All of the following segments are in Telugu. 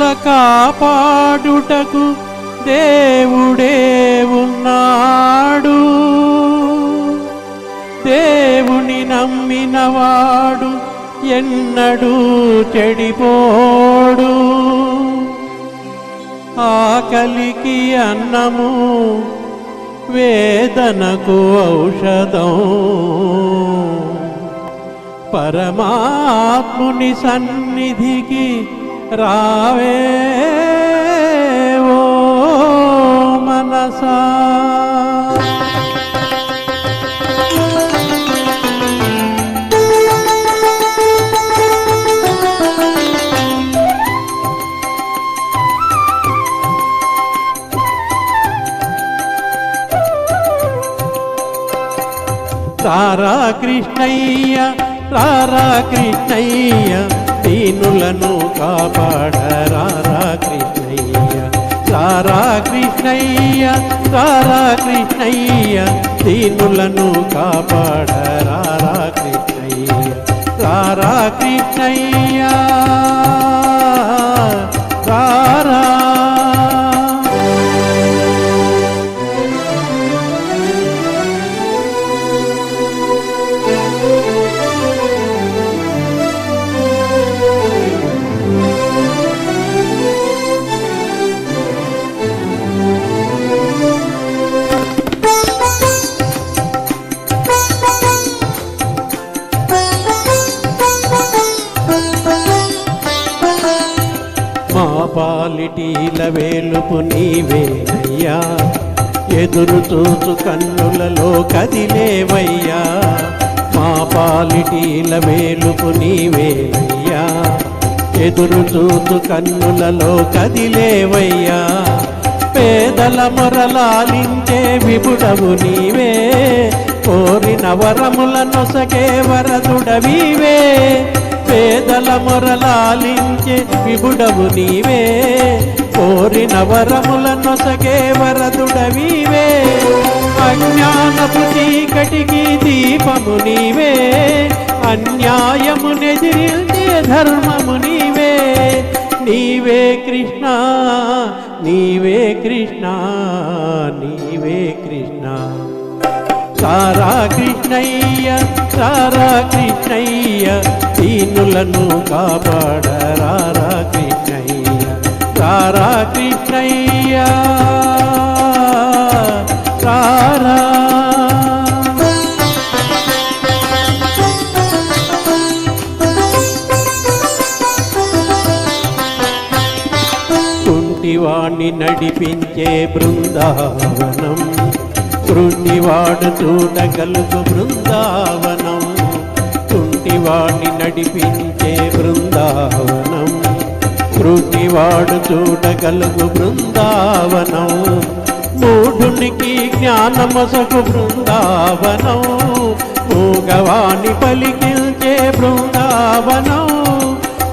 భక్తుల కాపాడుటకు దేవుడే ఉన్నాడు. దేవుని నమ్మినవాడు ఎన్నడూ చెడిపోడు. ఆకలికి అన్నము, వేదనకు ఔషధం. పరమాత్ముని సన్నిధికి రావే ఓ మనసా. రారా కృష్ణయ్య, రారా కృష్ణయ్య, దీనులను కాపాడ రారా కృష్ణయ్య. రారా కృష్ణయ్య, రారా కృష్ణయ్య, దీనులను కాపాడ రారా కృష్ణయ్య. రారా కృష్ణయ్య రారా. పాలిటీల వేలుపు నీవేనయ్యా, ఎదురు చూచు కన్నులలో కదిలేవయ్యా. మా పాలిటీల వేలుపు నీవేనయ్యా, ఎదురు చూచు కన్నులలో కదిలేవయ్యా. పేదల మొరలాలించే విపుడవు నీవే, కోరిన వరముల నొసగే వరదుడవీవే. పేదల మొరలాలించే విపుడవు నీవే, కోరిన వరముల నొసగే వరదుడవీవే. అజ్ఞానపు చీకటికి దీపము నీవే, అన్యాయమునెదిరించే ధర్మము నీవే. నీవే కృష్ణ, నీవే కృష్ణ, నీవే కృష్ణ. రారా కృష్ణయ్య, రారా కృష్ణయ్య, దీనులను కాపాడ రారా కృష్ణయ్య. రారా కృష్ణయ్య రారా. కుంటివాణ్ణి నడిపించే బృందావనం, కృంటివాడు చూడగలుగు బృందావనం. కుంటివాణ్ణి నడిపించే బృందావనం, కృంటివాడు చూడగలుగు బృందావనం. మూఢునికి జ్ఞానమసగు బృందావనం, మూగవాణి పలికించే బృందావనం.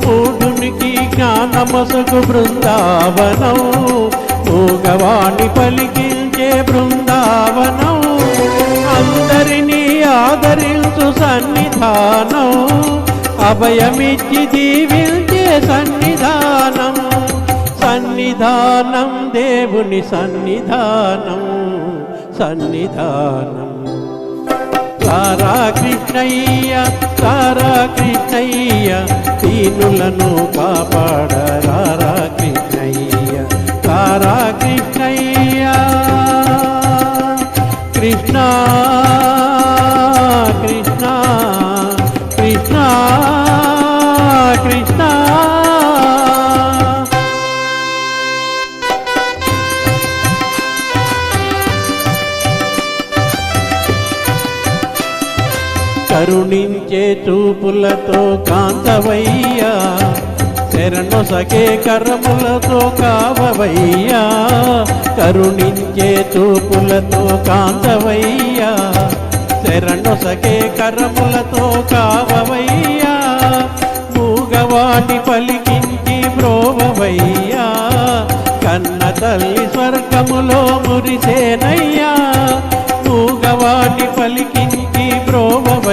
మూఢునికి జ్ఞానమసగు బృందావనం, మూగవాణి పలికించే బృందావనం. అందరినీ ఆదరించు సన్నిధానం, అభయమిచ్చి దీవించే సన్నిధానం. సన్నిధానం దేవుని సన్నిధానం, సన్నిధానం. రారా కృష్ణయ్య, రారా కృష్ణయ్య, దీనులను కాపాడ రారా కృష్ణయ్య. రారా కృష్ణయ్య కృష్ణ కృష్ణ కృష్ణ కృష్ణ. కరుణించే చూపులతో కాంతవయ్యా, శరణొసగే కరములతో కావవయ్యా. కరుణించే చూపులతో కాంతవయ్యా, శరణొసగే కరములతో కావవయ్యా. మూగవాణి పలికించి బ్రోవవయ్యా, కన్న తల్లి స్వర్గములో మురిసేనయ్యా. మూగవాణి పలికించి బ్రోవవయ్యా,